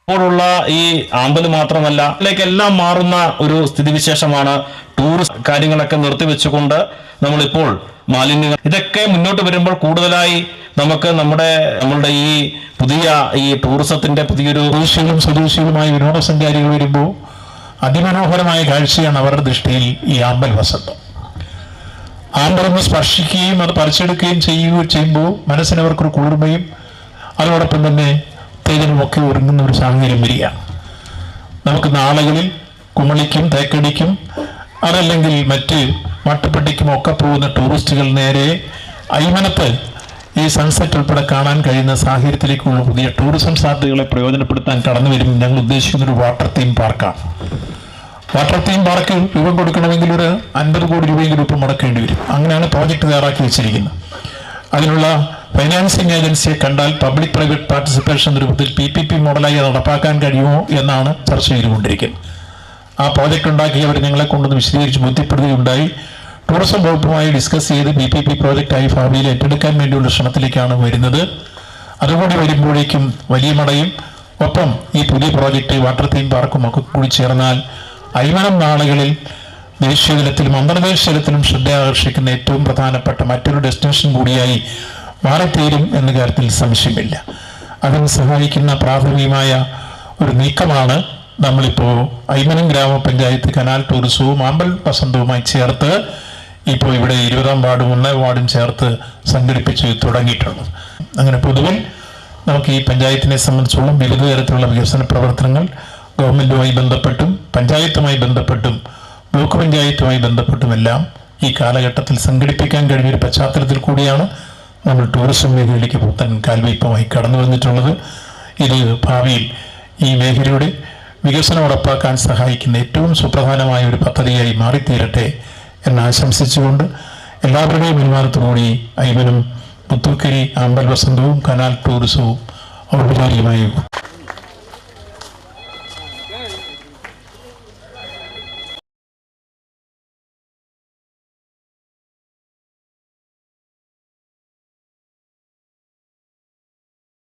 ഇപ്പോഴുള്ള ഈ ആമ്പല് മാത്രമല്ല ഇതിലേക്കെല്ലാം മാറുന്ന ഒരു സ്ഥിതിവിശേഷമാണ്. ടൂറിസ്റ്റ് കാര്യങ്ങളൊക്കെ നിർത്തിവെച്ചുകൊണ്ട് നമ്മളിപ്പോൾ മാലിന്യങ്ങൾ ഇതൊക്കെ മുന്നോട്ട് വരുമ്പോൾ കൂടുതലായി നമുക്ക് നമ്മളുടെ ഈ പുതിയ ഈ ടൂറിസത്തിന്റെ പുതിയൊരു സ്വദേശികളുമായി വിനോദസഞ്ചാരികൾ വരുമ്പോൾ അതിമനോഹരമായ കാഴ്ചയാണ് അവരുടെ ദൃഷ്ടിയിൽ ഈ ആമ്പൽ വസന്തം. ആമ്പലൊന്ന് സ്പർശിക്കുകയും അത് പറിച്ചെടുക്കുകയും ചെയ്യുമ്പോൾ മനസ്സിനവർക്കൊരു കുളിർമയും അതോടൊപ്പം തന്നെ ഉത്തേജനമൊക്കെ ഒരുങ്ങുന്ന ഒരു സാഹചര്യം വരിക. നമുക്ക് നാളുകളിൽ കുമളിക്കും തേക്കടിക്കും അതല്ലെങ്കിൽ മറ്റ് മാട്ടുപ്പെട്ടിക്കും ഒക്കെ പോകുന്ന ടൂറിസ്റ്റുകൾ നേരെ അയ്മനത്ത് ഈ സൺസെറ്റ് ഉൾപ്പെടെ കാണാൻ കഴിയുന്ന സാഹചര്യത്തിലേക്കുള്ള പുതിയ ടൂറിസം സാധ്യതകളെ പ്രയോജനപ്പെടുത്താൻ കടന്നു വരും ഞങ്ങൾ ഉദ്ദേശിക്കുന്ന ഒരു വാട്ടർ തീം പാർക്കാണ്. വാട്ടർ തീം പാർക്ക് രൂപം കൊടുക്കണമെങ്കിൽ ഒരു 50 കോടി രൂപയെങ്കിലും ഇപ്പം മുടക്കേണ്ടി വരും. അങ്ങനെയാണ് പ്രോജക്റ്റ് തയ്യാറാക്കി വെച്ചിരിക്കുന്നത്. അതിനുള്ള ഫൈനാൻസിങ് ഏജൻസിയെ കണ്ടാൽ പബ്ലിക് പ്രൈവറ്റ് പാർട്ടിസിപ്പേഷൻ രൂപത്തിൽ PPP മോഡലായി നടപ്പാക്കാൻ കഴിയുമോ എന്നാണ് ചർച്ച ചെയ്തുകൊണ്ടിരിക്കുന്നത്. ആ പ്രോജക്റ്റ് ഉണ്ടാക്കിയവർ ഞങ്ങളെ കൊണ്ടൊന്ന് വിശദീകരിച്ച് ബോധ്യപ്പെടുകയുണ്ടായി. ടൂറിസം വകുപ്പുമായി ഡിസ്കസ് ചെയ്ത് PPP പ്രോജക്റ്റായി ഭാവിയിൽ ഏറ്റെടുക്കാൻ വേണ്ടിയുള്ള ശ്രമത്തിലേക്കാണ് വരുന്നത്. അതുകൂടി വരുമ്പോഴേക്കും വലിയ മടയും ഒപ്പം ഈ പുതിയ പ്രോജക്റ്റ് വാട്ടർ തീം പാർക്കും ഒക്കെ കൂടി ചേർന്നാൽ അയ്മനം നാളുകളിൽ ദേശീയതലത്തിലും അന്തർദേശീയ തലത്തിലും ശ്രദ്ധ ആകർഷിക്കുന്ന ഏറ്റവും പ്രധാനപ്പെട്ട മറ്റൊരു ഡെസ്റ്റിനേഷൻ കൂടിയായി മാറിത്തീരും എന്ന കാര്യത്തിൽ സംശയമില്ല. അതിന് സഹായിക്കുന്ന പ്രാഥമികമായ ഒരു നീക്കമാണ് നമ്മളിപ്പോൾ അയ്മനം ഗ്രാമപഞ്ചായത്ത് കനാൽ ടൂറിസവും ആമ്പൽ വസന്തവുമായി ചേർത്ത് ഇപ്പോൾ ഇവിടെ 20-ാം വാർഡും 1-ാം വാർഡും ചേർത്ത് സംഘടിപ്പിച്ച് തുടങ്ങിയിട്ടുള്ളത്. അങ്ങനെ പൊതുവിൽ നമുക്ക് ഈ പഞ്ചായത്തിനെ സംബന്ധിച്ചോളം വിവിധ തരത്തിലുള്ള വികസന പ്രവർത്തനങ്ങൾ ഗവൺമെൻറ്റുമായി ബന്ധപ്പെട്ടും പഞ്ചായത്തുമായി ബന്ധപ്പെട്ടും ബ്ലോക്ക് പഞ്ചായത്തുമായി ബന്ധപ്പെട്ടുമെല്ലാം ഈ കാലഘട്ടത്തിൽ സംഘടിപ്പിക്കാൻ കഴിയൊരു പശ്ചാത്തലത്തിൽ കൂടിയാണ് നമ്മൾ ടൂറിസം മേഖലയിലേക്ക് പുത്തൻ കാൽവയ്പുമായി കടന്നു വന്നിട്ടുള്ളത്. ഇത് ഭാവിയിൽ ഈ മേഖലയുടെ വികസനം ഉറപ്പാക്കാൻ സഹായിക്കുന്ന ഏറ്റവും സുപ്രധാനമായ ഒരു പദ്ധതിയായി മാറിത്തീരട്ടെ എന്ന് ആശംസിച്ചുകൊണ്ട് എല്ലാവരുടെയും അനുമാനത്തോടുകൂടി അയ്മനം മുത്തൂക്കരി ആമ്പൽ വസന്തവും കനാൽ ടൂറിസവും ഔപചാരികമായി